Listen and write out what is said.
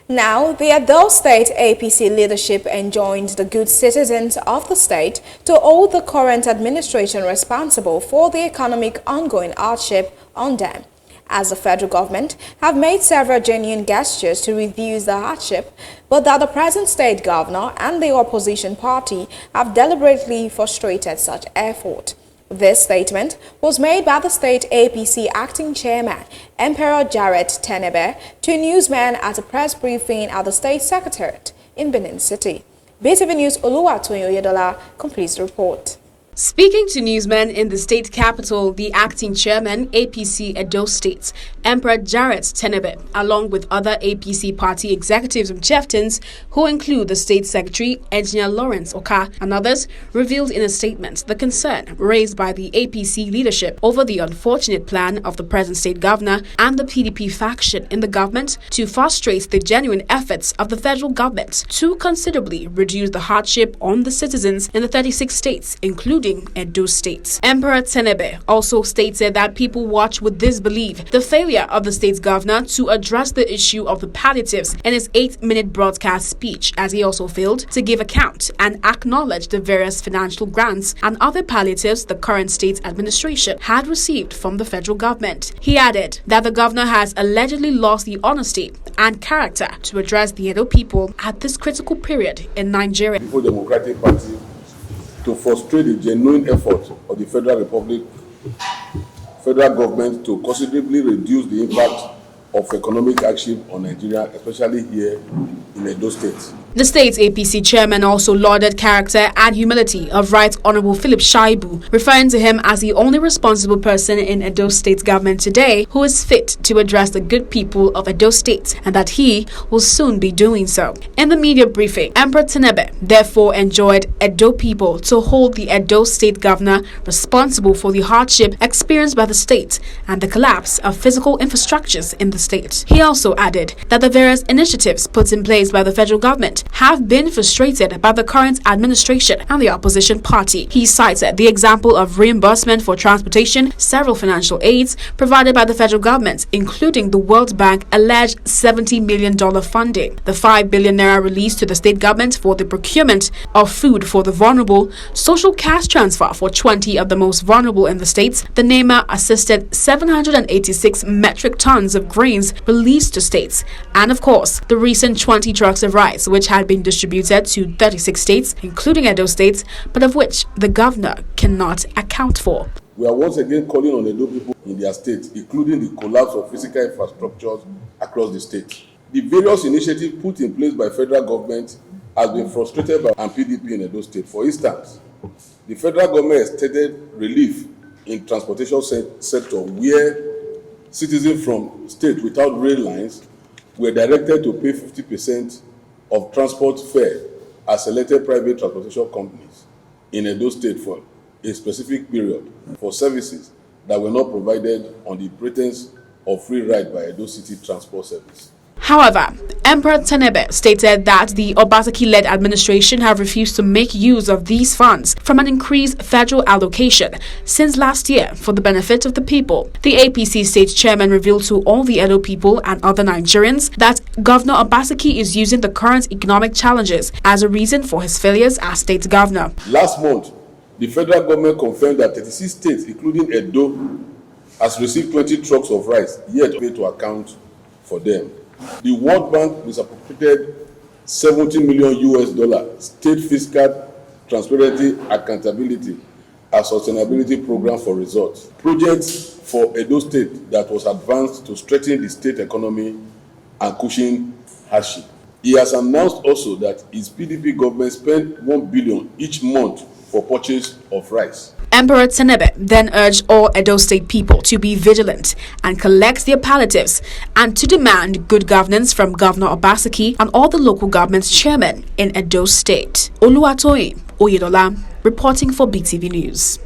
Now, the Edo State APC leadership enjoined the good citizens of the state to hold the current administration responsible for the economic ongoing hardship on them, as the federal government have made several genuine gestures to reduce the hardship, but that the present state governor and the opposition party have deliberately frustrated such effort. This statement was made by the state APC acting chairman, Emperor Jarrett Tenebe, to newsmen at a press briefing at the state secretariat in Benin City. BTV News Oluwatoyin Oyedola completes the report. Speaking to newsmen in the state capital, the acting chairman, APC Edo State, Emperor Jarrett Tenebe, along with other APC party executives and chieftains, who include the state secretary, Engineer Lawrence Oka, and others, revealed in a statement the concern raised by the APC leadership over the unfortunate plan of the present state governor and the PDP faction in the government to frustrate the genuine efforts of the federal government to considerably reduce the hardship on the citizens in the 36 states, including Edo State. Emperor Tenebe also stated that people watch with disbelief the failure of the state's governor to address the issue of the palliatives in his 8-minute broadcast speech, as he also failed to give account and acknowledge the various financial grants and other palliatives the current state administration had received from the federal government. He added that the governor has allegedly lost the honesty and character to address the Edo people at this critical period in Nigeria. People Democratic Party to frustrate the genuine effort of the federal government to considerably reduce the impact of economic hardship on Nigeria, especially here in Edo State. The state's APC chairman also lauded character and humility of Right Honorable Philip Shaibu, referring to him as the only responsible person in Edo State's government today who is fit to address the good people of Edo State, and that he will soon be doing so. In the media briefing, Emperor Tenebe therefore enjoined Edo people to hold the Edo State governor responsible for the hardship experienced by the state and the collapse of physical infrastructures in the state. He also added that the various initiatives put in place by the federal government have been frustrated by the current administration and the opposition party. He cited the example of reimbursement for transportation, several financial aids provided by the federal government, including the World Bank alleged $70 million funding, the 5 billion naira released to the state government for the procurement of food for the vulnerable, social cash transfer for 20 of the most vulnerable in the states, the NEMA assisted 786 metric tons of grains released to states, and of course, the recent 20 trucks of rice, which had been distributed to 36 states, including Edo State, but of which the governor cannot account for. We are once again calling on Edo people in their states, including the collapse of physical infrastructures across the state. The various initiatives put in place by federal government has been frustrated by PDP in Edo State. For instance, the federal government extended relief in transportation sector where citizens from states without rail lines were directed to pay 50% of transport fare as selected private transportation companies in Edo State for a specific period for services that were not provided on the pretense of free ride by Edo City Transport Service. However, Emperor Tenebe stated that the Obaseki-led administration have refused to make use of these funds from an increased federal allocation since last year for the benefit of the people. The APC state chairman revealed to all the Edo people and other Nigerians that Governor Obaseki is using the current economic challenges as a reason for his failures as state governor. Last month, the federal government confirmed that 36 states, including Edo, has received 20 trucks of rice, yet to account for them. The World Bank misappropriated $70 million state fiscal transparency, accountability, and sustainability program for results. Projects for Edo State that was advanced to strengthen the state economy and cushion hardship. He has announced also that his PDP government spent $1 billion each month for purchase of rice. Emperor Tenebe then urged all Edo State people to be vigilant and collect their palliatives and to demand good governance from Governor Obaseki and all the local government's chairmen in Edo State. Oluwatoyin Oyedola, reporting for BTV News.